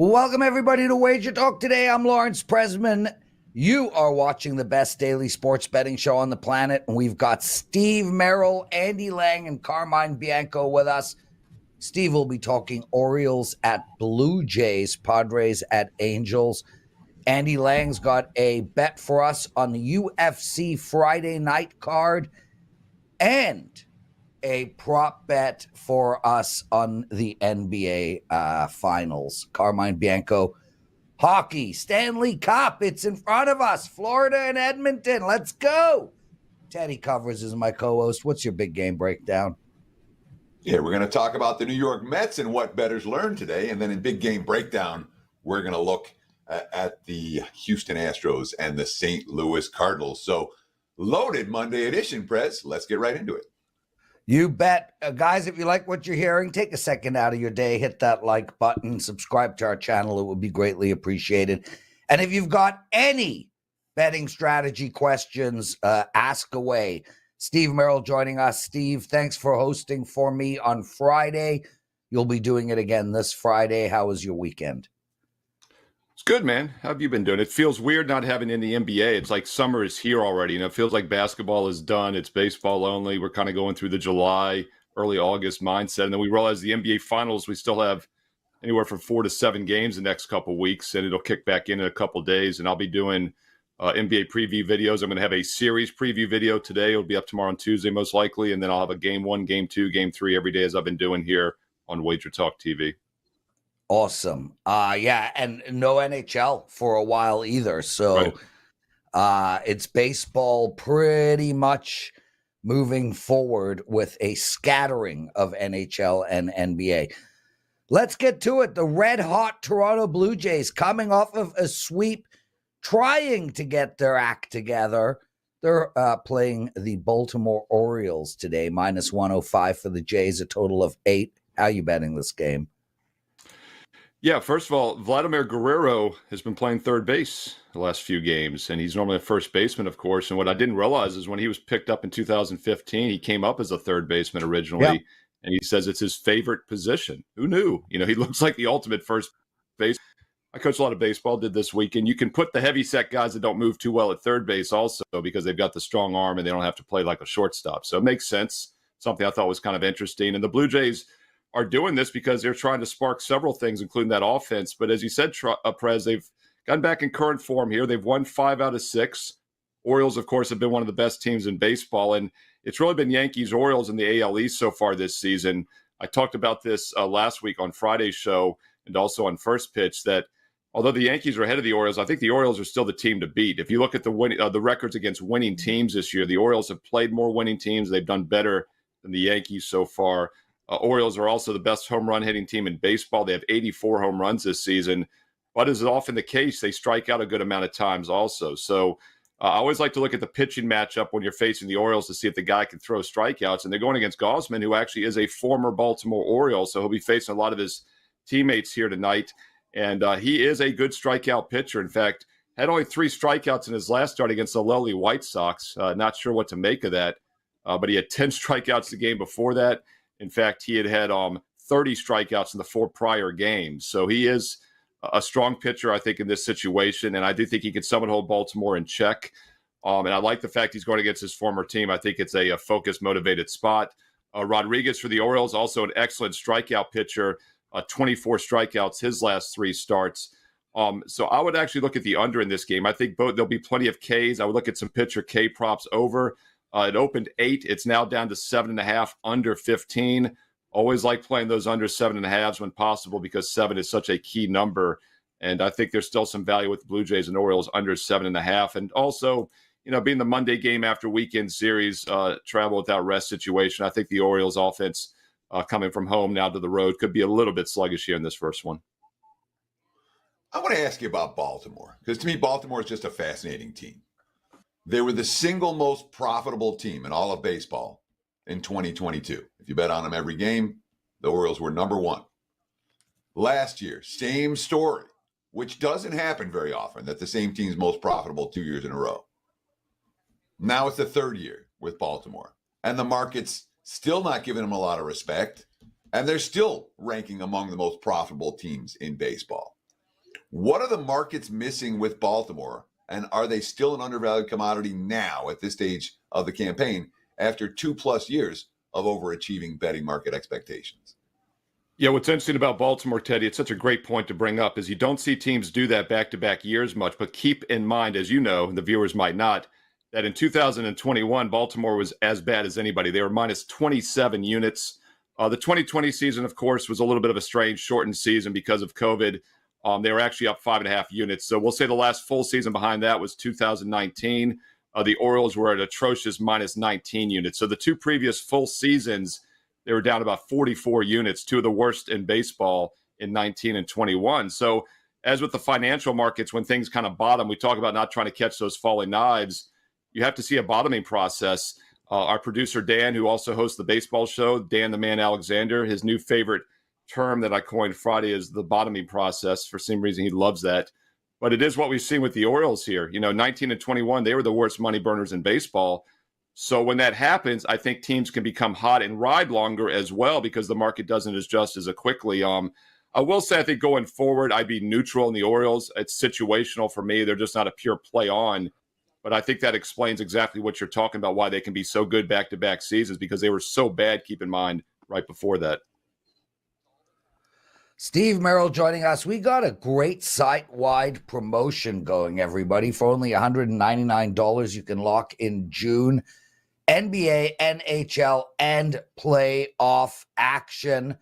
Welcome, everybody, to WagerTalk Today. I'm Lawrence Presman. You are watching the best daily sports betting show on the planet, and we've got Steve Merril, Andy Lang, and Carmine Bianco with us. Steve will be talking Orioles at Blue Jays, Padres at Angels. Andy Lang's got a bet for us on the UFC Friday night card and a prop bet for us on the NBA Finals. Carmine Bianco, hockey, Stanley Cup. It's in front of us. Florida and Edmonton. Let's go. Teddy Covers is my co-host. What's your big game breakdown? Yeah, we're going to talk about the New York Mets and what bettors learned today. And then in big game breakdown, we're going to look at the Houston Astros and the St. Louis Cardinals. So loaded Monday edition, Prez. Let's get right into it. You bet. Guys, if you like what you're hearing, take a second out of your day, hit that like button, subscribe to our channel. It would be greatly appreciated. And if you've got any betting strategy questions, ask away. Steve Merril joining us. Steve, thanks for hosting for me on Friday. You'll be doing it again this Friday. How was your weekend? It's good, man. How have you been doing? It feels weird not having in the NBA. It's like summer is here already. It feels like basketball is done. It's baseball only. We're kind of going through the July, early August mindset. And then we realize the NBA Finals, we still have anywhere from 4 to 7 games the next couple of weeks, and it'll kick back in a couple of days. And I'll be doing NBA preview videos. I'm going to have a series preview video today. It'll be up tomorrow on Tuesday, most likely. And then I'll have a game 1, game 2, game 3 every day as I've been doing here on WagerTalk TV. Awesome. Yeah, and no NHL for a while either. So it's baseball pretty much moving forward with a scattering of NHL and NBA. Let's get to it. The red-hot Toronto Blue Jays coming off of a sweep, trying to get their act together. They're playing the Baltimore Orioles today, minus 105 for the Jays, a total of 8. How are you betting this game? Yeah, first of all, Vladimir Guerrero has been playing third base the last few games, and he's normally a first baseman, of course. And what I didn't realize is when he was picked up in 2015, he came up as a third baseman originally, and he says it's his favorite position. Who knew? He looks like the ultimate first base. I coach a lot of baseball, did this weekend. You can put the heavy-set guys that don't move too well at third base also because they've got the strong arm and they don't have to play like a shortstop. So it makes sense, something I thought was kind of interesting. And the Blue Jays are doing this because they're trying to spark several things, including that offense. But as you said, Prez, they've gotten back in current form here. They've won 5 out of 6. Orioles, of course, have been one of the best teams in baseball. And it's really been Yankees-Orioles in the AL East so far this season. I talked about this last week on Friday's show and also on First Pitch that although the Yankees are ahead of the Orioles, I think the Orioles are still the team to beat. If you look at the records against winning teams this year, the Orioles have played more winning teams. They've done better than the Yankees so far. Orioles are also the best home run hitting team in baseball. They have 84 home runs this season. But as is often the case, they strike out a good amount of times also. So I always like to look at the pitching matchup when you're facing the Orioles to see if the guy can throw strikeouts. And they're going against Gausman, who actually is a former Baltimore Oriole. So he'll be facing a lot of his teammates here tonight. And he is a good strikeout pitcher. In fact, had only 3 strikeouts in his last start against the lowly White Sox. Not sure what to make of that. But he had 10 strikeouts the game before that. In fact, he had 30 strikeouts in the 4 prior games. So he is a strong pitcher, I think, in this situation. And I do think he can somewhat hold Baltimore in check. And I like the fact he's going against his former team. I think it's a focused, motivated spot. Rodriguez for the Orioles, also an excellent strikeout pitcher, 24 strikeouts his last 3 starts. So I would actually look at the under in this game. I think there'll be plenty of Ks. I would look at some pitcher K props over. It opened 8. It's now down to 7.5, under 15. Always like playing those under 7.5s when possible because 7 is such a key number. And I think there's still some value with the Blue Jays and Orioles under 7.5. And also, being the Monday game after weekend series, travel without rest situation, I think the Orioles offense coming from home now to the road could be a little bit sluggish here in this first one. I want to ask you about Baltimore because to me, Baltimore is just a fascinating team. They were the single most profitable team in all of baseball in 2022. If you bet on them every game, the Orioles were number 1. Last year, same story, which doesn't happen very often, that the same team's most profitable 2 years in a row. Now it's the 3rd year with Baltimore, and the market's still not giving them a lot of respect, and they're still ranking among the most profitable teams in baseball. What are the markets missing with Baltimore? And are they still an undervalued commodity now at this stage of the campaign after 2+ years of overachieving betting market expectations? Yeah, what's interesting about Baltimore, Teddy, it's such a great point to bring up, is you don't see teams do that back-to-back years much, but keep in mind, as you know, the viewers might not, that in 2021, Baltimore was as bad as anybody. They were minus 27 units. The 2020 season, of course, was a little bit of a strange, shortened season because of COVID. They were actually up 5.5 units. So we'll say the last full season behind that was 2019. The Orioles were at atrocious minus 19 units. So the two previous full seasons, they were down about 44 units, two of the worst in baseball in 19 and 21. So as with the financial markets, when things kind of bottom, we talk about not trying to catch those falling knives. You have to see a bottoming process. Our producer, Dan, who also hosts the baseball show, Dan the Man Alexander, his new favorite term that I coined Friday is the bottoming process. For some reason, he loves that. But it is what we've seen with the Orioles here. 19 and 21, they were the worst money burners in baseball. So when that happens, I think teams can become hot and ride longer as well because the market doesn't adjust as quickly. I will say, I think going forward, I'd be neutral in the Orioles. It's situational for me. They're just not a pure play on. But I think that explains exactly what you're talking about, why they can be so good back-to-back seasons, because they were so bad, keep in mind, right before that. Steve Merril joining us. We got a great site-wide promotion going, everybody. For only $199, you can lock in June NBA, NHL, and playoff action.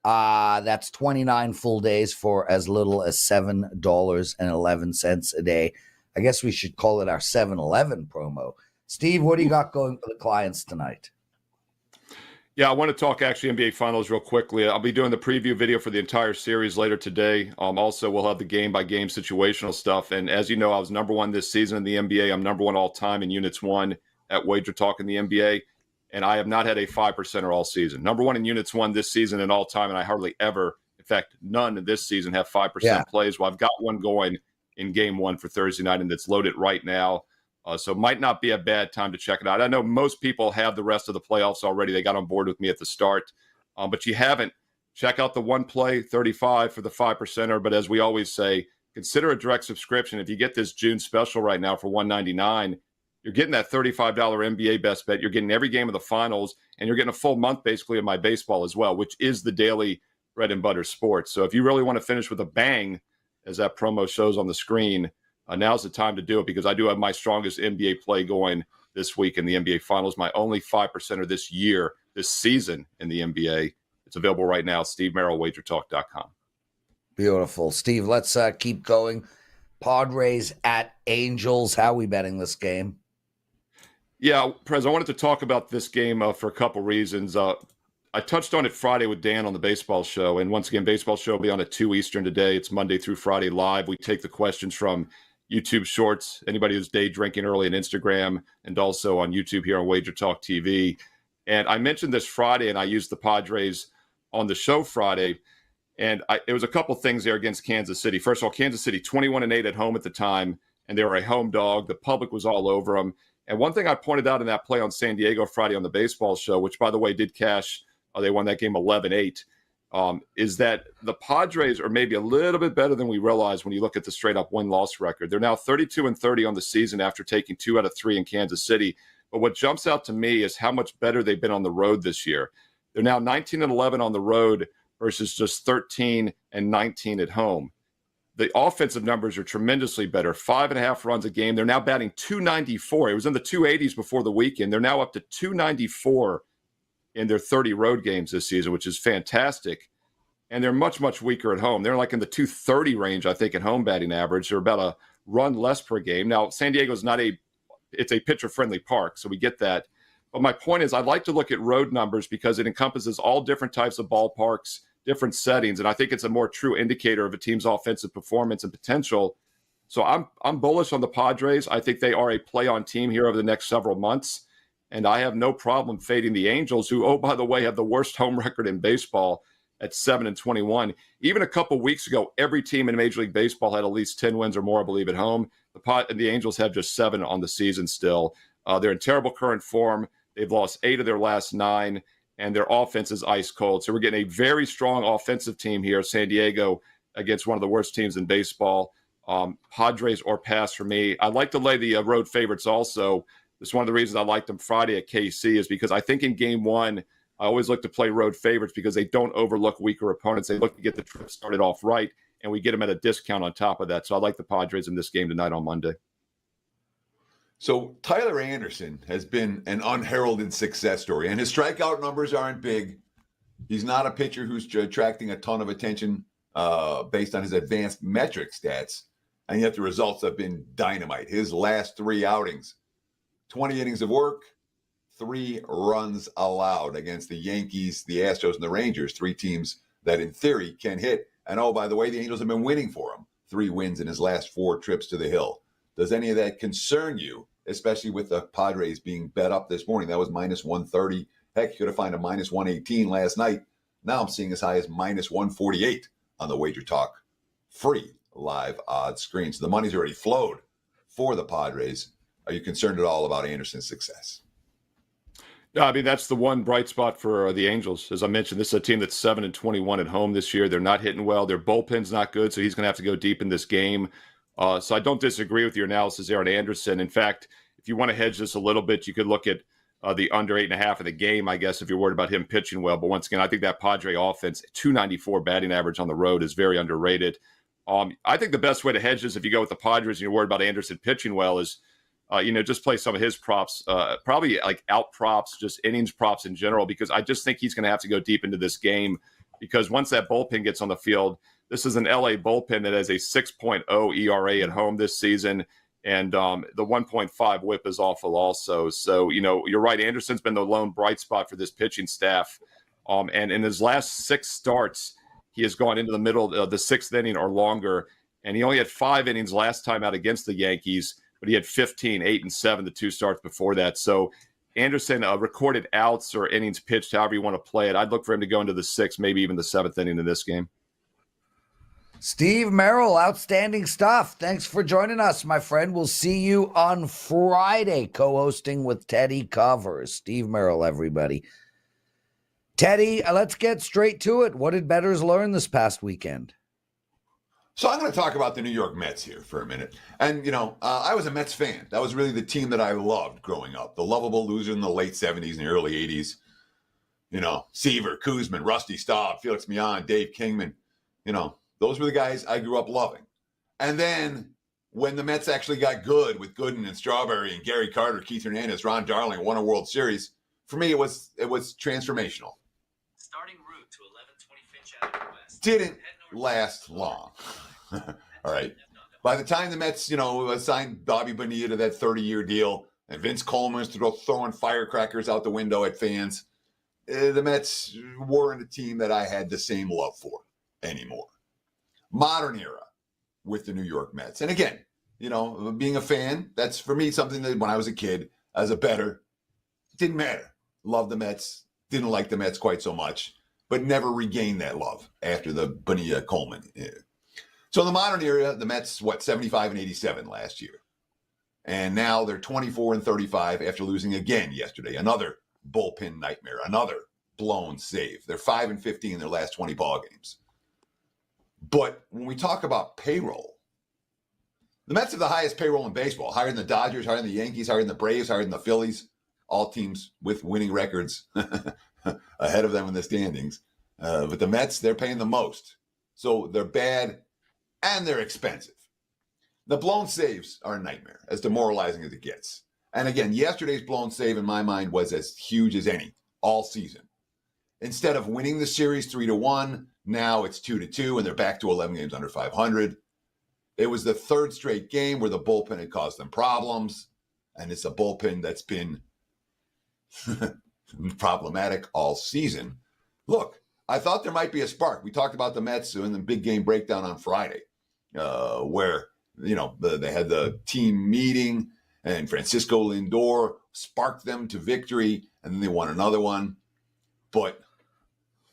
That's 29 full days for as little as $7.11 a day. I guess we should call it our 7-Eleven promo. Steve, what do you got going for the clients tonight? Yeah, I want to talk actually NBA Finals real quickly. I'll be doing the preview video for the entire series later today. Also, we'll have the game-by-game situational stuff. And as you know, I was number one this season in the NBA. I'm number one all-time in units won at WagerTalk in the NBA. And I have not had a 5%er all season. Number one in units won this season and all-time, and I hardly ever, in fact, none this season have 5% plays. Well, I've got one going in game one for Thursday night, and it's loaded right now. So it might not be a bad time to check it out. I know most people have the rest of the playoffs already. They got on board with me at the start. But you haven't, check out the one play 35 for the 5%er. But as we always say, consider a direct subscription. If you get this June special right now for $199, you're getting that $35 NBA best bet. You're getting every game of the finals, and you're getting a full month basically of my baseball as well, which is the daily bread and butter sports. So if you really want to finish with a bang, as that promo shows on the screen, now's the time to do it, because I do have my strongest NBA play going this week in the NBA Finals, my only 5%er this year, this season in the NBA. It's available right now, Steve Merril, WagerTalk.com. Beautiful. Steve, let's keep going. Padres at Angels. How are we betting this game? Yeah, Prez, I wanted to talk about this game for a couple reasons. I touched on it Friday with Dan on the baseball show. And once again, baseball show will be on at 2 Eastern today. It's Monday through Friday live. We take the questions from YouTube Shorts, anybody who's day drinking early on Instagram, and also on YouTube here on WagerTalk TV. And I mentioned this Friday, and I used the Padres on the show Friday. And it was a couple things there against Kansas City. First of all, Kansas City, 21-8 at home at the time, and they were a home dog. The public was all over them. And one thing I pointed out in that play on San Diego Friday on the baseball show, which, by the way, did cash, they won that game 11-8, is that the Padres are maybe a little bit better than we realize when you look at the straight-up win-loss record. They're now 32-30 on the season after taking 2 out of 3 in Kansas City. But what jumps out to me is how much better they've been on the road this year. They're now 19-11 on the road versus just 13-19 at home. The offensive numbers are tremendously better. 5.5 runs a game. They're now batting .294. It was in the 280s before the weekend. They're now up to .294 in their 30 road games this season, which is fantastic. And they're much, much weaker at home. They're like in the .230 range, I think, at home batting average. They're about a run less per game. Now, San Diego's it's a pitcher-friendly park, so we get that. But my point is, I'd like to look at road numbers because it encompasses all different types of ballparks, different settings, and I think it's a more true indicator of a team's offensive performance and potential. So I'm bullish on the Padres. I think they are a play-on team here over the next several months. And I have no problem fading the Angels, who, oh, by the way, have the worst home record in baseball at 7-21. Even a couple weeks ago, every team in Major League Baseball had at least 10 wins or more, I believe, at home. The Angels have just 7 on the season still. They're in terrible current form. They've lost 8 of their last 9, and their offense is ice cold. So we're getting a very strong offensive team here, San Diego, against one of the worst teams in baseball. Padres or pass for me. I like to lay the road favorites also. It's one of the reasons I liked them Friday at KC is because I think in game one, I always look to play road favorites because they don't overlook weaker opponents. They look to get the trip started off right, and we get them at a discount on top of that. So I like the Padres in this game tonight on Monday. So Tyler Anderson has been an unheralded success story, and his strikeout numbers aren't big. He's not a pitcher who's attracting a ton of attention based on his advanced metric stats, and yet the results have been dynamite. His last 3 outings, 20 innings of work, 3 runs allowed against the Yankees, the Astros, and the Rangers, 3 teams that in theory can hit. And oh, by the way, the Angels have been winning for him. 3 wins in his last 4 trips to the Hill. Does any of that concern you, especially with the Padres being bet up this morning? That was minus 130. Heck, you could have found a minus 118 last night. Now I'm seeing as high as minus 148 on the WagerTalk free live odds screen. So the money's already flowed for the Padres. Are you concerned at all about Anderson's success? Yeah, I mean, that's the one bright spot for the Angels. As I mentioned, this is a team that's 7-21 at home this year. They're not hitting well. Their bullpen's not good, so he's going to have to go deep in this game. So I don't disagree with your analysis there on Anderson. In fact, if you want to hedge this a little bit, you could look at the under 8.5 of the game, I guess, if you're worried about him pitching well. But once again, I think that Padre offense, 294 batting average on the road, is very underrated. I think the best way to hedge this, if you go with the Padres and you're worried about Anderson pitching well, is just play some of his props, probably like out props, just innings props in general, because I just think he's going to have to go deep into this game because once that bullpen gets on the field, this is an LA bullpen that has a 6.0 ERA at home this season, and the 1.5 whip is awful also. So, you're right. Anderson's been the lone bright spot for this pitching staff. And in his last 6 starts, he has gone into the middle of the 6th inning or longer, and he only had 5 innings last time out against the Yankees, but he had 15, 8, and 7 the 2 starts before that. So Anderson, recorded outs or innings pitched, however you want to play it, I'd look for him to go into the 6th, maybe even the 7th inning in this game. Steve Merril, outstanding stuff. Thanks for joining us, my friend. We'll see you on Friday, co-hosting with Teddy Covers. Steve Merril, everybody. Teddy, let's get straight to it. What did bettors learn this past weekend? So I'm going to talk about the New York Mets here for a minute. And, I was a Mets fan. That was really the team that I loved growing up. The lovable loser in the late 70s and the early 80s. Seaver, Kuzman, Rusty Staub, Felix Millan, Dave Kingman. Those were the guys I grew up loving. And then when the Mets actually got good with Gooden and Strawberry and Gary Carter, Keith Hernandez, Ron Darling, won a World Series, for me it was transformational. Starting route to 1120 Finch Avenue West. Didn't last long. All right. By the time the Mets, signed Bobby Bonilla to that 30-year deal, and Vince Coleman was throwing firecrackers out the window at fans, the Mets weren't a team that I had the same love for anymore. Modern era with the New York Mets. And again, being a fan, that's for me something that when I was a kid, as a bettor, didn't matter. Loved the Mets, didn't like the Mets quite so much, but never regained that love after the Bonilla Coleman era. So in the modern era, the Mets, 75 and 87 last year. And now they're 24 and 35 after losing again yesterday. Another bullpen nightmare, another blown save. They're 5 and 15 in their last 20 ball games. But when we talk about payroll, the Mets have the highest payroll in baseball, higher than the Dodgers, higher than the Yankees, higher than the Braves, higher than the Phillies, all teams with winning records ahead of them in the standings. But the Mets, they're paying the most. So they're bad and they're expensive. The blown saves are a nightmare, as demoralizing as it gets. And again, yesterday's blown save in my mind was as huge as any all season. Instead of winning the series 3-1, now it's 2-2, and they're back to 11 games under 500. It was the 3rd straight game where the bullpen had caused them problems, and it's a bullpen that's been problematic all season. Look, I thought there might be a spark. We talked about the Mets in the big game breakdown on Friday, where they had the team meeting, and Francisco Lindor sparked them to victory, and then they won another one. But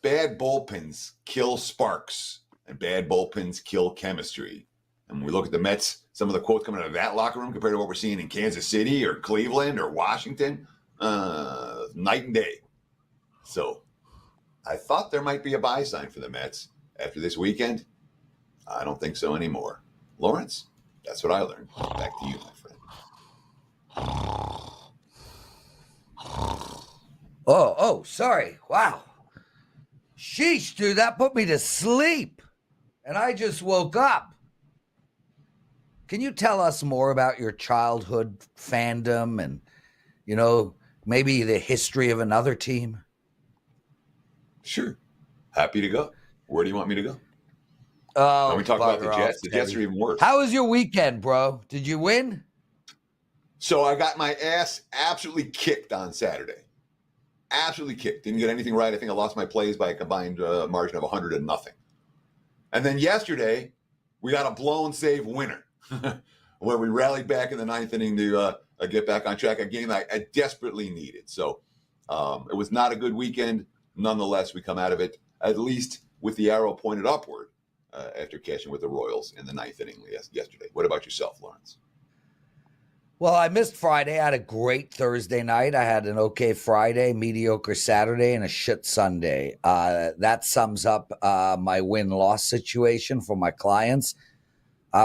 bad bullpens kill sparks, and bad bullpens kill chemistry. And when we look at the Mets, some of the quotes coming out of that locker room compared to what we're seeing in Kansas City or Cleveland or Washington, night and day. So I thought there might be a buy sign for the Mets after this weekend. I don't think so anymore. Lawrence, that's what I learned. Back to you, my friend. Oh, sorry. Wow. Sheesh, dude, that put me to sleep. And I just woke up. Can you tell us more about your childhood fandom and, maybe the history of another team? Sure. Happy to go. Where do you want me to go? Oh, Let me talk about the bugger Jets. off, The Jets are Teddy. even worse. How was your weekend, bro? Did you win? So I got my ass absolutely kicked on Saturday. Absolutely kicked. Didn't get anything right. I think I lost my plays by a combined margin of 100 and nothing. And then yesterday, we got a blown save winner where we rallied back in the ninth inning to get back on track, a game I desperately needed. So it was not a good weekend. Nonetheless, we come out of it at least with the arrow pointed upward after catching with the Royals in the ninth inning yesterday. What about yourself, Lawrence? Well, I missed Friday. I had a great Thursday night. I had an okay Friday, mediocre Saturday, and a shit Sunday. That sums up my win-loss situation for my clients.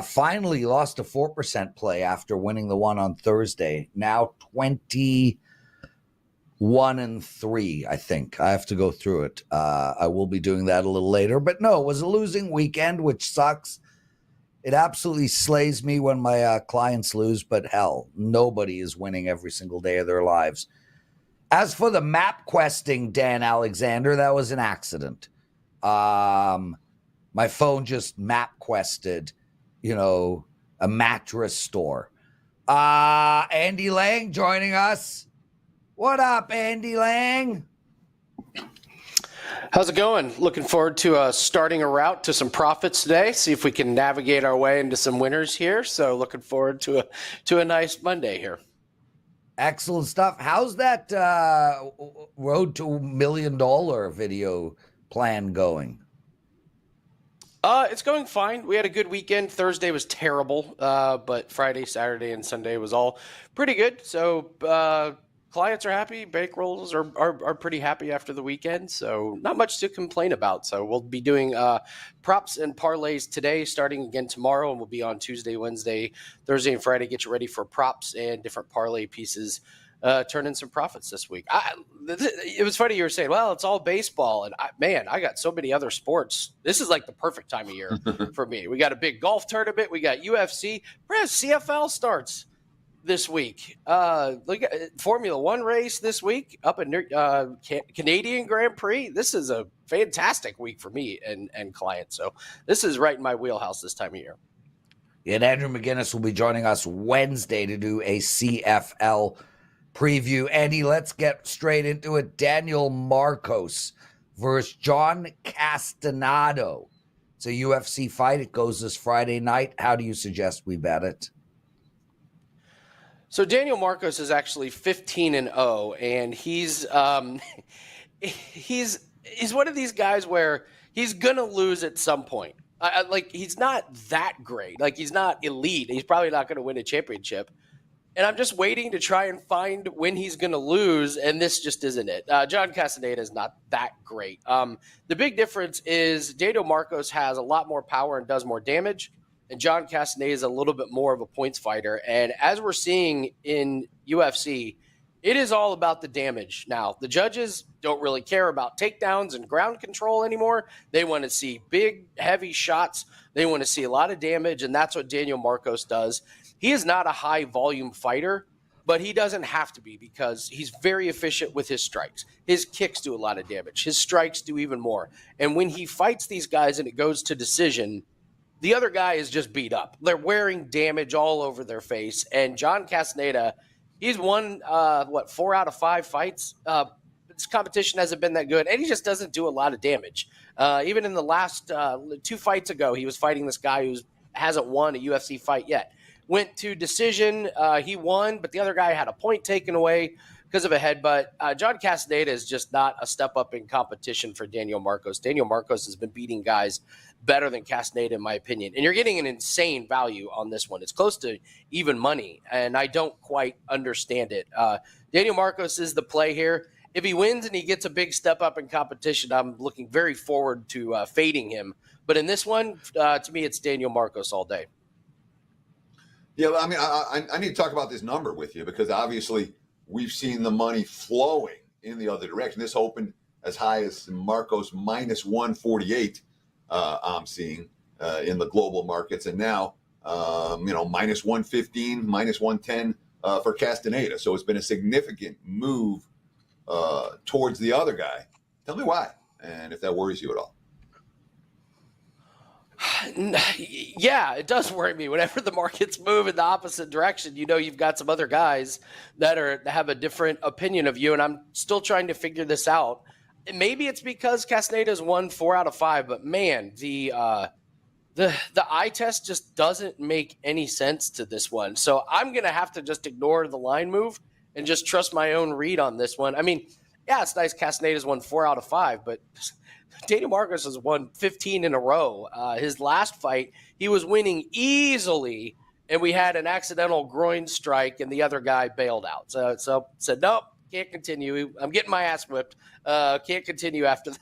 Finally lost a 4% play after winning the one on Thursday. Now 21-3, I think. I have to go through it. I will be doing that a little later. But no, it was a losing weekend, which sucks. It absolutely slays me when my clients lose, but hell, nobody is winning every single day of their lives. As for the map questing, Dan Alexander, that was an accident. My phone just map quested, a mattress store. Andy Lang joining us. What up, Andy Lang? How's it going? Looking forward to starting a route to some profits today. See if we can navigate our way into some winners here. So looking forward to a nice Monday here. Excellent stuff. How's that road to $1 million video plan going? It's going fine. We had a good weekend. Thursday was terrible, but Friday, Saturday, and Sunday was all pretty good. So clients are happy. Bankrolls are pretty happy after the weekend. So not much to complain about. So we'll be doing props and parlays today, starting again tomorrow, and we'll be on Tuesday, Wednesday, Thursday, and Friday. Get you ready for props and different parlay pieces. Turn in some profits this week. It was funny you were saying, well, it's all baseball. And I got so many other sports. This is like the perfect time of year for me. We got a big golf tournament. We got UFC. Prez, CFL starts this week. Look at Formula One race this week up in Canadian Grand Prix. This is a fantastic week for me and clients. So this is right in my wheelhouse this time of year. And Andrew McGinnis will be joining us Wednesday to do a CFL preview. Andy, let's get straight into it. Daniel Marcos versus John Castanado. It's a UFC fight. It goes this Friday night. How do you suggest we bet it? So Daniel Marcos is actually 15-0, and he's one of these guys where he's gonna lose at some point. He's not that great. Like, he's not elite. He's probably not gonna win a championship. And I'm just waiting to try and find when he's going to lose, and this just isn't it. John Castaneda is not that great. The big difference is Daniel Marcos has a lot more power and does more damage, and John Castaneda is a little bit more of a points fighter. And as we're seeing in UFC, it is all about the damage now. The judges don't really care about takedowns and ground control anymore. They want to see big, heavy shots. They want to see a lot of damage, and that's what Daniel Marcos does. He is not a high-volume fighter, but he doesn't have to be because he's very efficient with his strikes. His kicks do a lot of damage. His strikes do even more. And when he fights these guys and it goes to decision, the other guy is just beat up. They're wearing damage all over their face. And John Castaneda, he's won, 4 out of 5 fights. This competition hasn't been that good, and he just doesn't do a lot of damage. Even in the last 2 fights ago, he was fighting this guy who hasn't won a UFC fight yet. Went to decision. He won, but the other guy had a point taken away because of a headbutt. John Castaneda is just not a step up in competition for Daniel Marcos. Daniel Marcos has been beating guys better than Castaneda, in my opinion. And you're getting an insane value on this one. It's close to even money, and I don't quite understand it. Daniel Marcos is the play here. if he wins and he gets a big step up in competition, I'm looking very forward to fading him. But in this one, to me, it's Daniel Marcos all day. Yeah, I mean, I need to talk about this number with you because obviously we've seen the money flowing in the other direction. This opened as high as Marcos minus 148. I'm seeing in the global markets, and now minus 115, minus 110 for Castaneda. So it's been a significant move towards the other guy. Tell me why, and if that worries you at all. Yeah, it does worry me. Whenever the markets move in the opposite direction, you've got some other guys that have a different opinion of you, and I'm still trying to figure this out. Maybe it's because Castaneda's won 4 out of 5, but man, the eye test just doesn't make any sense to this one. So I'm gonna have to just ignore the line move and just trust my own read on this one. I mean, yeah, it's nice Castaneda's won 4 out of 5, but Daniel Marcos has won 15 in a row. His last fight, he was winning easily, and we had an accidental groin strike, and the other guy bailed out. So said, nope, can't continue. I'm getting my ass whipped. Can't continue after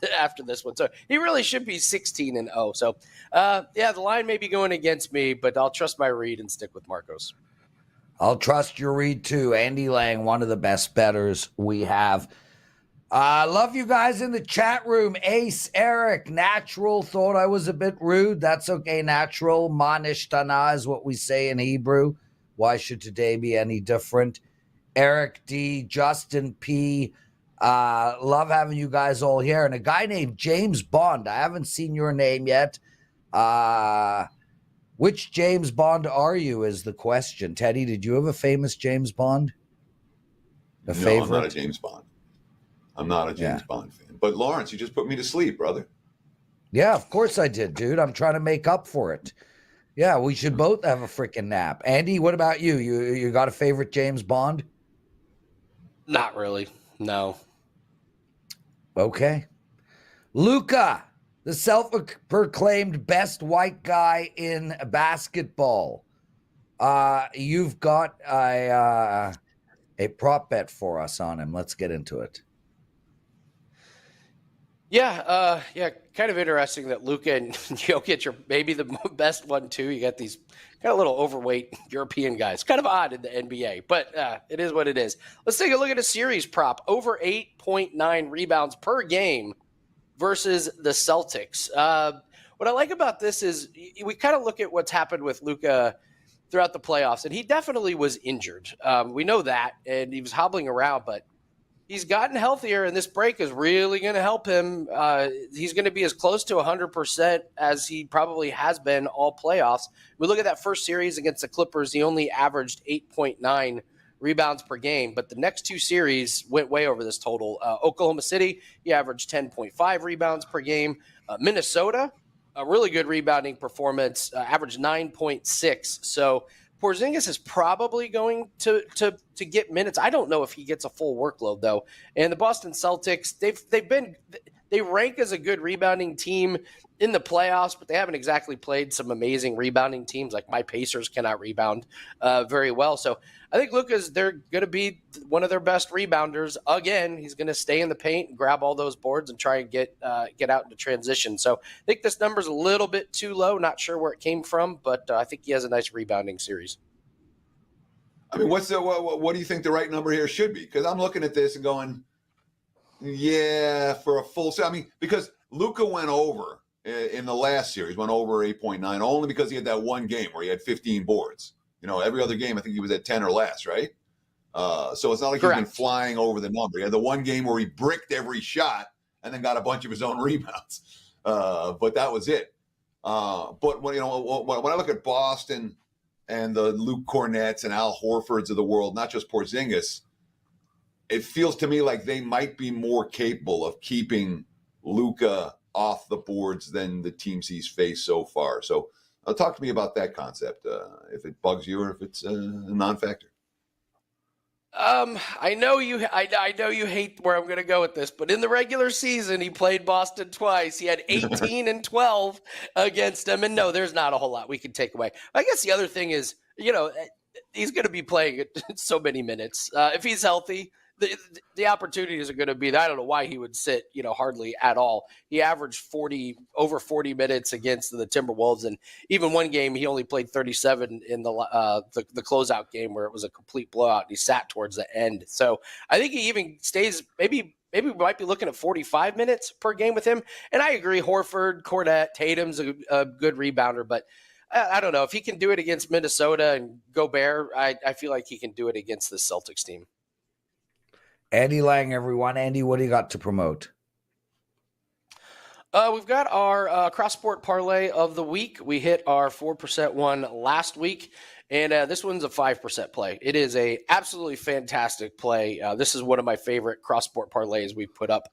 this one. So he really should be 16-0. So, the line may be going against me, but I'll trust my read and stick with Marcos. I'll trust your read too. Andy Lang, one of the best bettors we have. Love you guys in the chat room. Ace, Eric, Natural thought I was a bit rude. That's okay, Natural. Manishtana is what we say in Hebrew. Why should today be any different? Eric D, Justin P. Love having you guys all here. And a guy named James Bond. I haven't seen your name yet. Which James Bond are you is the question. Teddy, did you have a famous James Bond? Favorite? I'm not a James Bond. I'm not a James Bond fan. But Lawrence, you just put me to sleep, brother. Yeah, of course I did, dude. I'm trying to make up for it. Yeah, we should both have a freaking nap. Andy, what about you? You got a favorite James Bond? Not really. No. Okay. Luca, the self-proclaimed best white guy in basketball. You've got a prop bet for us on him. Let's get into it. Yeah, kind of interesting that Luka and Jokic are maybe the best one too. You got these kind of little overweight European guys. Kind of odd in the NBA, but it is what it is. Let's take a look at a series prop. Over 8.9 rebounds per game versus the Celtics. What I like about this is we kind of look at what's happened with Luka throughout the playoffs, and he definitely was injured. We know that, and he was hobbling around, but he's gotten healthier, and this break is really going to help him. He's going to be as close to 100% as he probably has been all playoffs. We look at that first series against the Clippers. He only averaged 8.9 rebounds per game, but the next two series went way over this total. Oklahoma City, he averaged 10.5 rebounds per game. Minnesota, a really good rebounding performance, averaged 9.6. So Porzingis is probably going to get minutes. I don't know if he gets a full workload though. And the Boston Celtics, they rank as a good rebounding team in the playoffs, but they haven't exactly played some amazing rebounding teams. Like my Pacers cannot rebound very well. So I think they're going to be one of their best rebounders again. He's going to stay in the paint and grab all those boards and try and get out into transition. So I think this number's a little bit too low. Not sure where it came from, but I think he has a nice rebounding series. I mean, what do you think the right number here should be? Because I'm looking at this and going, yeah, for a full set. I mean, because Luka went over in the last series, went over 8.9 only because he had that one game where he had 15 boards. Every other game, I think he was at 10 or less, right? So it's not like Correct. He's been flying over the number. He had the one game where he bricked every shot and then got a bunch of his own rebounds. But that was it. But when I look at Boston and the Luke Cornett's and Al Horfords of the world, not just Porzingis, it feels to me like they might be more capable of keeping Luka off the boards than the teams he's faced so far. So talk to me about that concept, if it bugs you or if it's a non-factor. I know you hate where I'm going to go with this, but in the regular season, he played Boston twice. He had 18 and 12 against them. And no, there's not a whole lot we can take away. I guess the other thing is, he's going to be playing so many minutes. If he's healthy, the opportunities are going to be that. I don't know why he would sit, hardly at all. He averaged over 40 minutes against the Timberwolves, and even one game he only played 37 in the closeout game where it was a complete blowout. And he sat towards the end, so I think he even stays. Maybe we might be looking at 45 minutes per game with him. And I agree, Horford, Cornette, Tatum's a good rebounder, but I don't know if he can do it against Minnesota and Gobert. I feel like he can do it against the Celtics team. Andy Lang, everyone. Andy, what do you got to promote? We've got our cross-sport parlay of the week. We hit our 4% one last week, and this one's a 5% play. It is a absolutely fantastic play. This is one of my favorite cross-sport parlays we've put up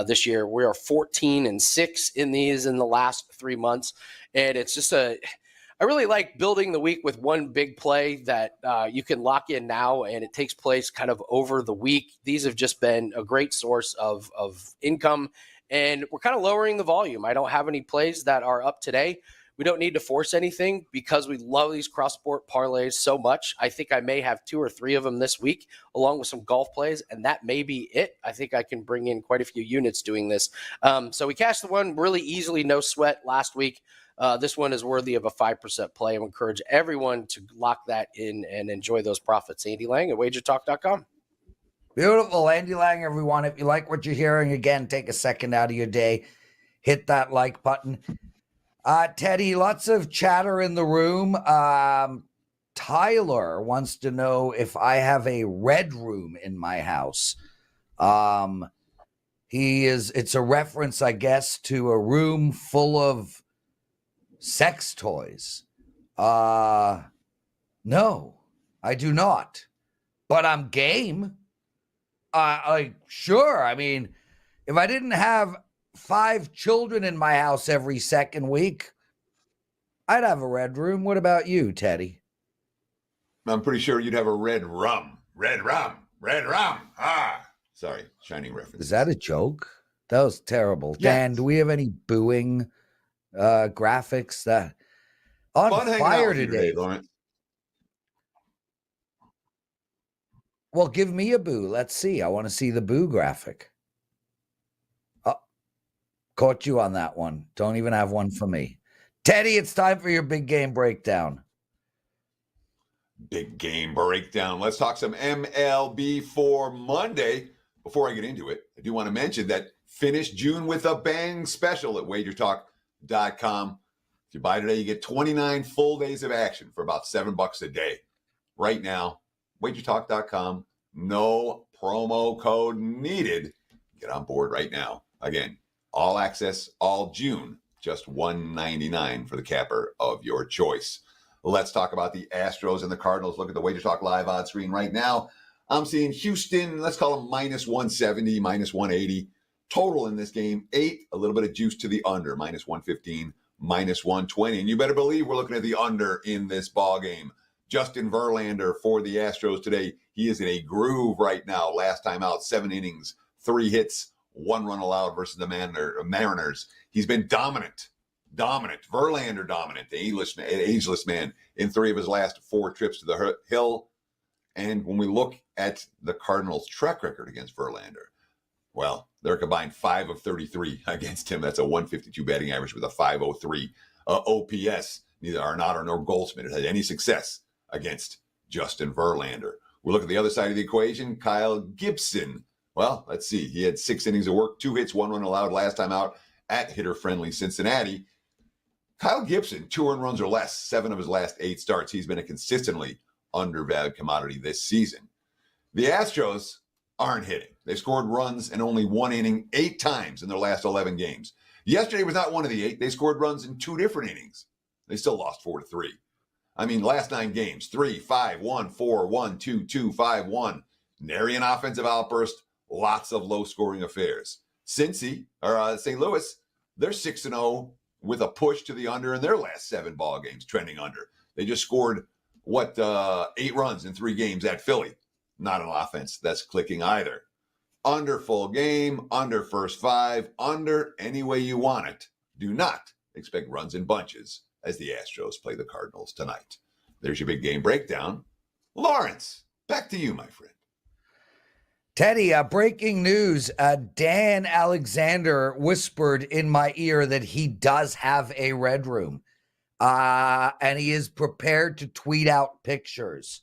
this year. We are 14-6 in these in the last 3 months, and it's just I really like building the week with one big play that you can lock in now, and it takes place kind of over the week. These have just been a great source of income, and we're kind of lowering the volume. I don't have any plays that are up today. We don't need to force anything because we love these cross-sport parlays so much. I think I may have 2 or 3 of them this week, along with some golf plays, and that may be it. I think I can bring in quite a few units doing this. So we cashed the one really easily, no sweat last week. This one is worthy of a 5% play. I encourage everyone to lock that in and enjoy those profits. Andy Lang at WagerTalk.com. Beautiful. Andy Lang, everyone. If you like what you're hearing, again, take a second out of your day. Hit that like button. Teddy, lots of chatter in the room. Tyler wants to know if I have a red room in my house. It's a reference, I guess, to a room full of sex toys. No, I do not. But I'm game. Sure. I mean, if I didn't have 5 children in my house every second week, I'd have a red room. What about you, Teddy? I'm pretty sure you'd have a red rum. Red rum. Red rum. Sorry, Shining reference. Is that a joke? That was terrible. Yes. Dan, do we have any booing graphics that on Fun hanging fire out with you today? Lawrence. Well, give me a boo. Let's see. I want to see the boo graphic. Oh, caught you on that one. Don't even have one for me. Teddy, it's time for your big game breakdown. Big game breakdown. Let's talk some MLB for Monday. Before I get into it, I do want to mention that finish June with a bang special at WagerTalk.com. If you buy today, you get 29 full days of action for about $7 a day. Right now, WagerTalk.com. No promo code needed. Get on board right now. Again, all access, all June, just $1.99 for the capper of your choice. Let's talk about the Astros and the Cardinals. Look at the WagerTalk live odds screen right now. I'm seeing Houston, let's call them minus 170, minus 180. Total in this game, 8, a little bit of juice to the under, minus 115, minus 120. And you better believe we're looking at the under in this ball game. Justin Verlander for the Astros today. He is in a groove right now. Last time out, 7 innings, 3 hits, 1 run allowed versus the Mariners. He's been dominant. Verlander dominant, the ageless man in 3 of his last 4 trips to the hill. And when we look at the Cardinals' track record against Verlander, well, they're combined 5 of 33 against him. That's a 152 batting average with a 503 OPS. Neither Arenado nor Goldsmith has had any success against Justin Verlander. We look at the other side of the equation, Kyle Gibson. Well, let's see. He had 6 innings of work, 2 hits, 1 run allowed last time out at hitter-friendly Cincinnati. Kyle Gibson, 2 earned runs or less, 7 of his last 8 starts. He's been a consistently undervalued commodity this season. The Astros aren't hitting. They scored runs in only 1 inning 8 times in their last 11 games. Yesterday was not one of the 8. They scored runs in 2 different innings. They still lost 4-3. I mean, last 9 games, 3-5-1, 4-1, 2-2, 5-1. Nary an offensive outburst, lots of low-scoring affairs. St. Louis, they're 6-0 with a push to the under in their last 7 ball games, trending under. They just scored, 8 runs in 3 games at Philly. Not an offense that's clicking either. Under full game, under first 5, under any way you want it. Do not expect runs in bunches as the Astros play the Cardinals tonight. There's your big game breakdown. Lawrence, back to you, my friend. Teddy, breaking news. Dan Alexander whispered in my ear that he does have a red room. And he is prepared to tweet out pictures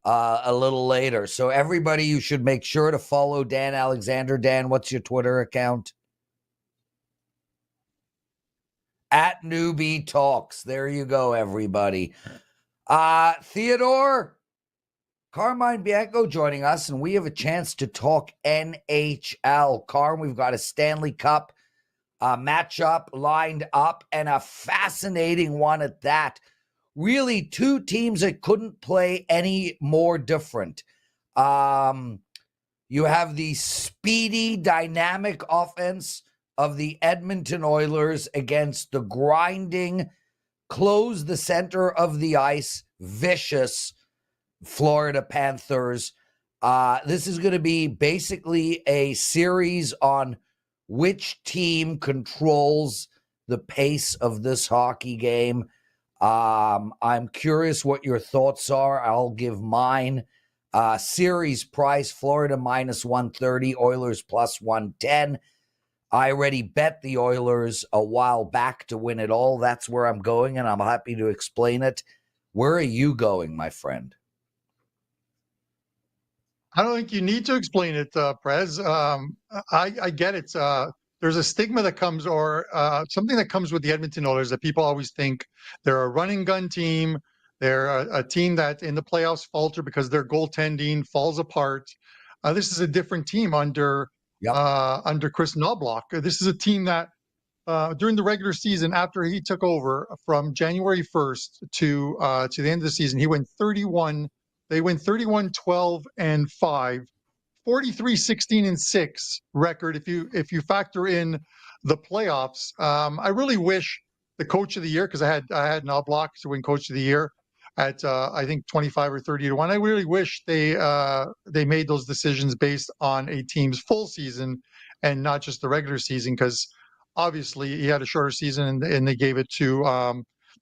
a little later. So everybody, you should make sure to follow Dan Alexander. Dan, what's your Twitter account? At Newbie Talks. There you go, everybody. Theodore, Carmine Bianco joining us, and we have a chance to talk NHL. Carm, we've got a Stanley Cup matchup lined up, and a fascinating one at that. Really, two teams that couldn't play any more different. You have the speedy, dynamic offense of the Edmonton Oilers against the grinding, close the center of the ice, vicious Florida Panthers. This is going to be basically a series on which team controls the pace of this hockey game. I'm curious what your thoughts are. I'll give mine. Series price, Florida minus 130, Oilers plus 110. I already bet the Oilers a while back to win it all. That's where I'm going, and I'm happy to explain it. Where are you going, my friend? I don't think you need to explain it, Prez. I get it. There's a stigma that comes, or something that comes with the Edmonton Oilers, that people always think they're a running gun team. They're a team that in the playoffs falter because their goaltending falls apart. This is a different team under Chris Knobloch. This is a team that during the regular season, after he took over from January 1st to the end of the season, he went 31. They went 31-12-5, 43-16-6 record. If you factor in the playoffs, I really wish the coach of the year, because I had Knobloch to win coach of the year at I think 25 or 30 to 1. I really wish they made those decisions based on a team's full season and not just the regular season, because obviously he had a shorter season and they gave it to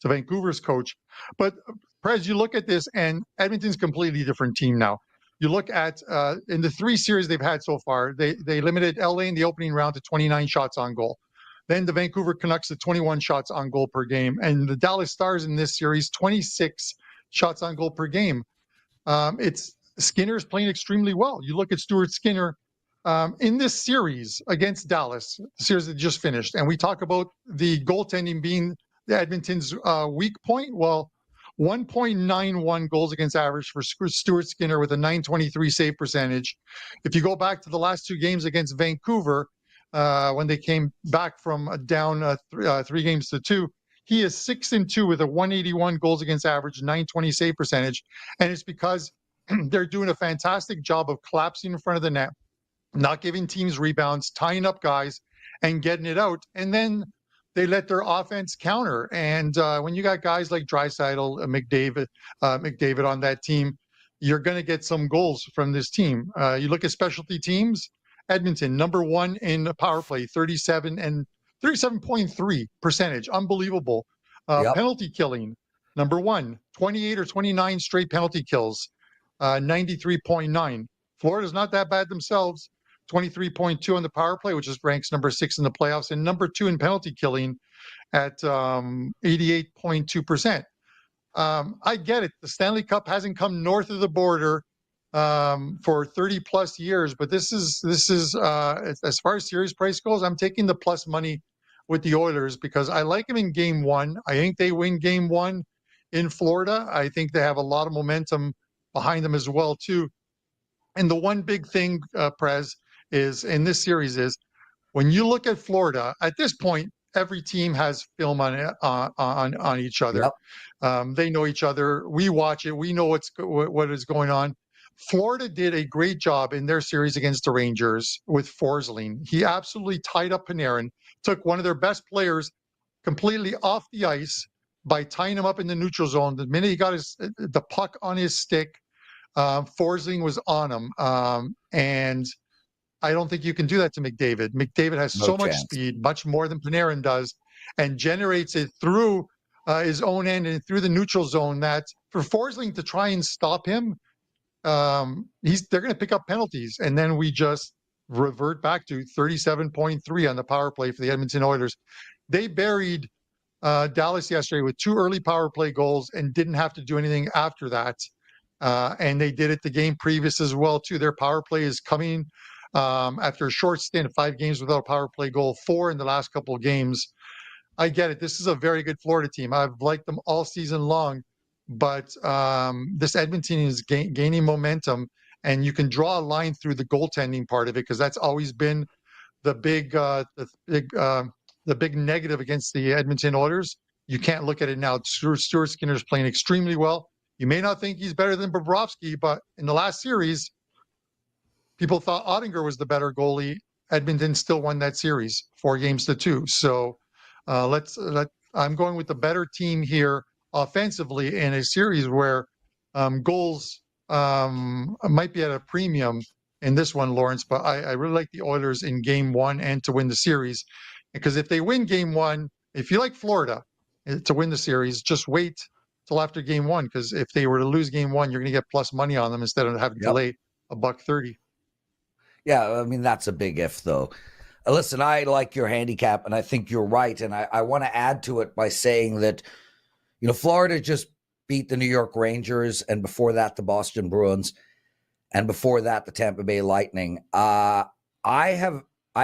Vancouver's coach. But Prez, you look at this, and Edmonton's a completely different team now. You look at in the three series they've had so far, they limited LA in the opening round to 29 shots on goal. Then the Vancouver Canucks to 21 shots on goal per game, and the Dallas Stars in this series 26 shots on goal per game. It's Skinner's playing extremely well. You look at Stuart Skinner in this series against Dallas, the series that just finished, and we talk about the goaltending being the Edmonton's weak point. Well, 1.91 goals against average for Stuart Skinner with a .923 save percentage. If you go back to the last two games against Vancouver, when they came back from down 3-2, he is 6-2 with a 181 goals against average, .920 save percentage. And it's because they're doing a fantastic job of collapsing in front of the net, not giving teams rebounds, tying up guys, and getting it out. And then they let their offense counter. And when you got guys like Draisaitl, McDavid on that team, you're going to get some goals from this team. You look at specialty teams, Edmonton, number one in power play, 37.3 percentage. Unbelievable. Penalty killing, number one, 28 or 29 straight penalty kills, 93.9. Florida's not that bad themselves. 23.2 on the power play, which is ranks number 6 in the playoffs, and number 2 in penalty killing at 88.2%. I get it. The Stanley Cup hasn't come north of the border for 30 plus years, but this is as far as series price goes, I'm taking the plus money with the Oilers because I like them in game one. I think they win game one in Florida. I think they have a lot of momentum behind them as well too. And the one big thing, Prez, is in this series is when you look at Florida at this point, every team has film on each other. Yep. They know each other. We watch it. We know what is going on. Florida did a great job in their series against the Rangers with Forsling. He absolutely tied up Panarin, took one of their best players completely off the ice by tying him up in the neutral zone. The minute he got the puck on his stick, Forsling was on him. And I don't think you can do that to McDavid. McDavid has so much speed, much more than Panarin does, and generates it through his own end and through the neutral zone that for Forsling to try and stop him they're going to pick up penalties, and then we just revert back to 37.3 on the power play for the Edmonton Oilers. They buried Dallas yesterday with 2 early power play goals and didn't have to do anything after that. And they did it the game previous as well too. Their power play is coming after a short stint of 5 games without a power play goal, 4 in the last couple of games. I get it. This is a very good Florida team. I've liked them all season long, but this Edmonton is gaining momentum, and you can draw a line through the goaltending part of it, because that's always been the big negative against the Edmonton Oilers. You can't look at it now. Stuart Skinner's playing extremely well. You may not think he's better than Bobrovsky, but in the last series, people thought Ottinger was the better goalie. Edmonton still won that series 4-2. So I'm going with the better team here offensively in a series where goals might be at a premium in this one, Lawrence. But I really like the Oilers in game 1 and to win the series. Because if they win game 1, if you like Florida to win the series, just wait till after game 1. Because if they were to lose game 1, you're going to get plus money on them instead of having to lay $1.30. Yeah, I mean, that's a big if, though. Listen, I like your handicap, and I think you're right. And I want to add to it by saying that, Florida just beat the New York Rangers, and before that, the Boston Bruins, and before that, the Tampa Bay Lightning. I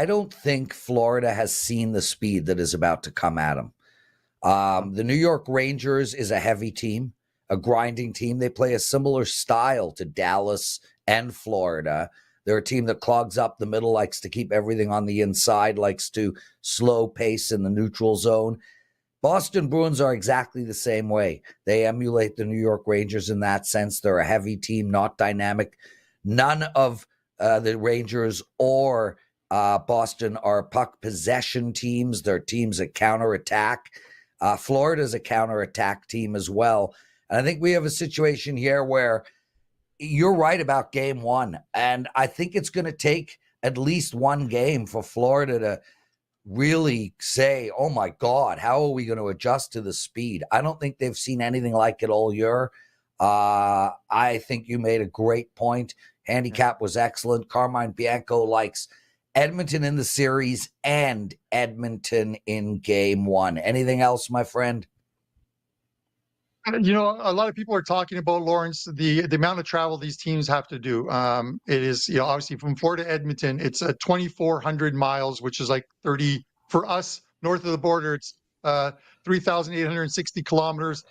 don't think Florida has seen the speed that is about to come at them. The New York Rangers is a heavy team, a grinding team. They play a similar style to Dallas and Florida. They're a team that clogs up the middle, likes to keep everything on the inside, likes to slow pace in the neutral zone. Boston Bruins are exactly the same way. They emulate the New York Rangers in that sense. They're a heavy team, not dynamic. None of the Rangers or Boston are puck possession teams. They're teams that counterattack. Florida's a counterattack team as well. And I think we have a situation here where you're right about game 1. And I think it's going to take at least one game for Florida to really say, oh my God, how are we going to adjust to the speed? I don't think they've seen anything like it all year. I think you made a great point. Handicap was excellent. Carmine Bianco likes Edmonton in the series and Edmonton in game 1. Anything else, my friend? A lot of people are talking about, Lawrence, the amount of travel these teams have to do. It is, obviously from Florida to Edmonton, it's 2,400 miles, which is like 30 for us north of the border. It's 3,860 kilometers.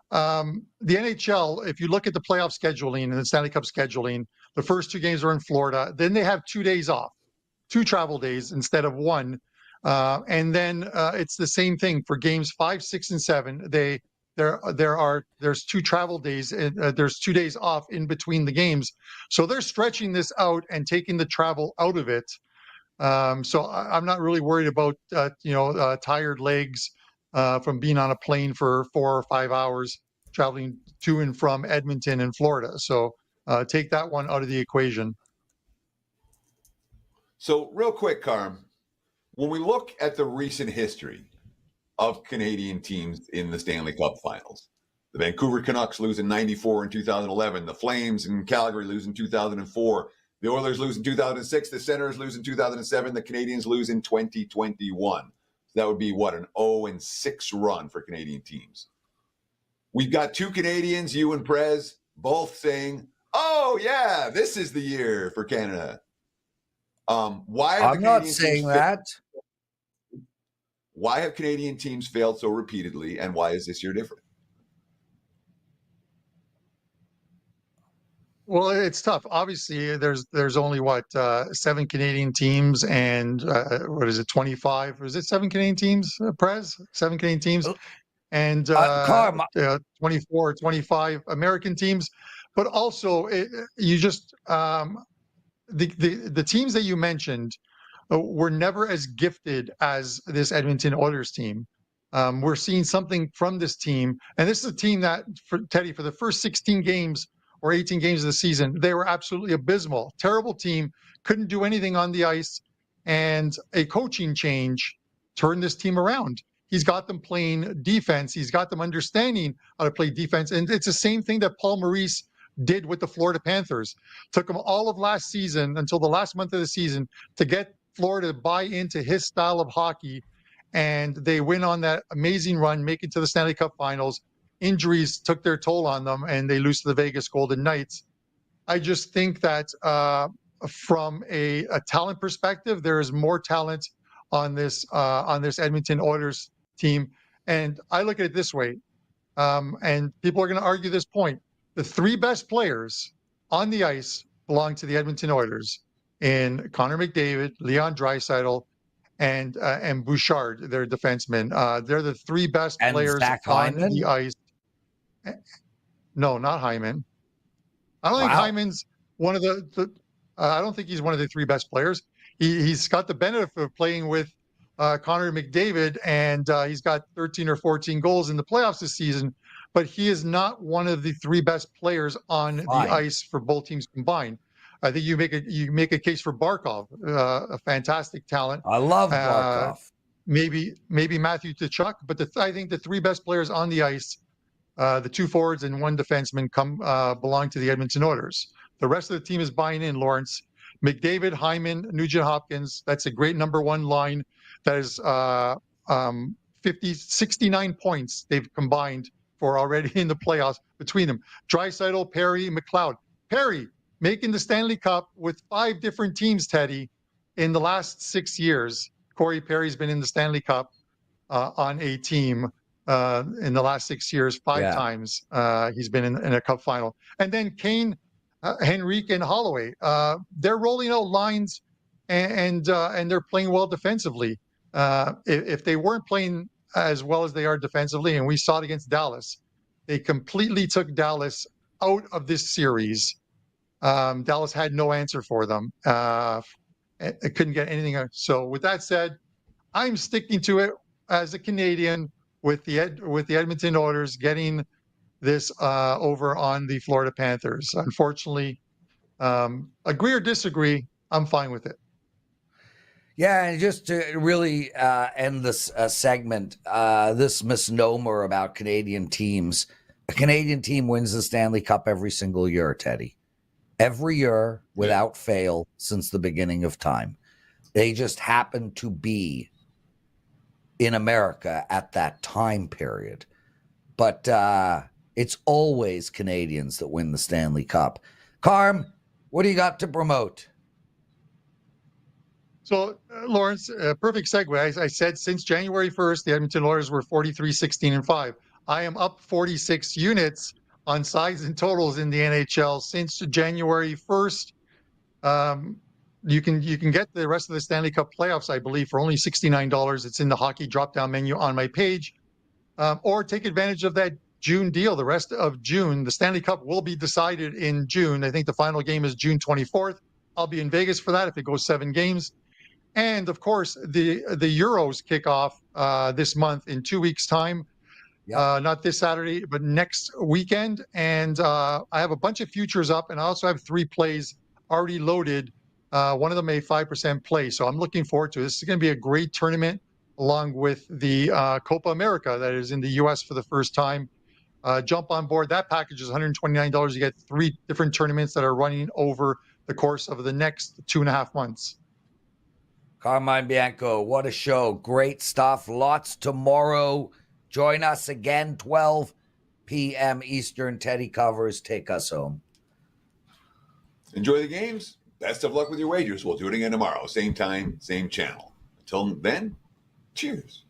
The NHL, if you look at the playoff scheduling and the Stanley Cup scheduling, the first 2 games are in Florida. Then they have 2 days off, 2 travel days instead of 1. And then it's the same thing for games 5, 6, and 7. There's 2 travel days. There's 2 days off in between the games. So they're stretching this out and taking the travel out of it. So I'm not really worried about, tired legs from being on a plane for 4 or 5 hours traveling to and from Edmonton and Florida. So take that one out of the equation. So real quick, Carm, when we look at the recent history of Canadian teams in the Stanley Cup Finals, the Vancouver Canucks lose in 94 and 2011. The Flames in Calgary lose in 2004. The Oilers lose in 2006. The Senators lose in 2007. The Canadians lose in 2021. So that would be, an 0-6 run for Canadian teams. We've got 2 Canadians, you and Prez, both saying, oh, yeah, this is the year for Canada. Why are I'm not saying that. Why have Canadian teams failed so repeatedly, and why is this year different? Well, it's tough. Obviously, there's only 7 Canadian teams, and 25? Was it 7 Canadian teams, Prez? 7 Canadian teams, and 24, 25 American teams. But also, the teams that you mentioned were never as gifted as this Edmonton Oilers team. We're seeing something from this team, and this is a team that, for Teddy, for the first 16 games or 18 games of the season, they were absolutely abysmal. Terrible team, couldn't do anything on the ice, and a coaching change turned this team around. He's got them playing defense. He's got them understanding how to play defense, and it's the same thing that Paul Maurice did with the Florida Panthers. Took him all of last season until the last month of the season to get Florida to buy into his style of hockey, and they win on that amazing run, make it to the Stanley Cup Finals. Injuries took their toll on them, and they lose to the Vegas Golden Knights. I just think that from a talent perspective, there is more talent on this Edmonton Oilers team. And I look at it this way, and people are going to argue this point. The three best players on the ice belong to the Edmonton Oilers in Connor McDavid, Leon Draisaitl, and Bouchard, their defensemen. They're the three best And players Zach on Hyman? the ice. No, not Hyman. I don't think Wow. Hyman's one of the I don't think he's one of the three best players. He's got the benefit of playing with Connor McDavid, and he's got 13 or 14 goals in the playoffs this season, but he is not one of the three best players on Fine. the ice for both teams combined. I think you make a case for Barkov, a fantastic talent. I love Barkov. Maybe Matthew Tkachuk, but I think the three best players on the ice, the two forwards and one defenseman, belong to the Edmonton Oilers. The rest of the team is buying in, Lawrence. McDavid, Hyman, Nugent Hopkins. That's a great number one line. That is 69 points they've combined for already in the playoffs between them. Draisaitl, Perry, McLeod. Perry making the Stanley Cup with 5 different teams, Teddy, in the last 6 years. Corey Perry's been in the Stanley Cup on a team in the last 6 years, 5 times. He's been in a cup final. And then Kane, Henrique, and Holloway. They're rolling out lines, and they're playing well defensively. If they weren't playing as well as they are defensively, and we saw it against Dallas, they completely took Dallas out of this series. Dallas had no answer for them. It couldn't get anything. So with that said, I'm sticking to it as a Canadian with the Edmonton Oilers getting this over on the Florida Panthers. Unfortunately, agree or disagree, I'm fine with it. Yeah, and just to really end this segment, this misnomer about Canadian teams. A Canadian team wins the Stanley Cup every single year, Teddy. Every year, without fail, since the beginning of time. They just happen to be in America at that time period. But it's always Canadians that win the Stanley Cup. Carm, what do you got to promote? So, Lawrence, perfect segue. I said since January 1st, the Edmonton Oilers were 43-16-5. I am up 46 units on sides and totals in the NHL since January 1st. You can get the rest of the Stanley Cup playoffs, I believe, for only $69. It's in the hockey drop-down menu on my page. Or take advantage of that June deal. The rest of June, the Stanley Cup will be decided in June. I think the final game is June 24th. I'll be in Vegas for that if it goes 7 games. And of course, the Euros kick off this month in 2 weeks' time. Not this Saturday, but next weekend. And I have a bunch of futures up, and I also have 3 plays already loaded. One of them a 5% play. So I'm looking forward to it. This is going to be a great tournament, along with the Copa America that is in the U.S. for the first time. Jump on board. That package is $129. You get 3 different tournaments that are running over the course of the next 2.5 months. Carmine Bianco, what a show. Great stuff. Lots tomorrow. Join us again, 12 p.m. Eastern. Teddy covers. Take us home. Enjoy the games. Best of luck with your wagers. We'll do it again tomorrow. Same time, same channel. Until then, cheers.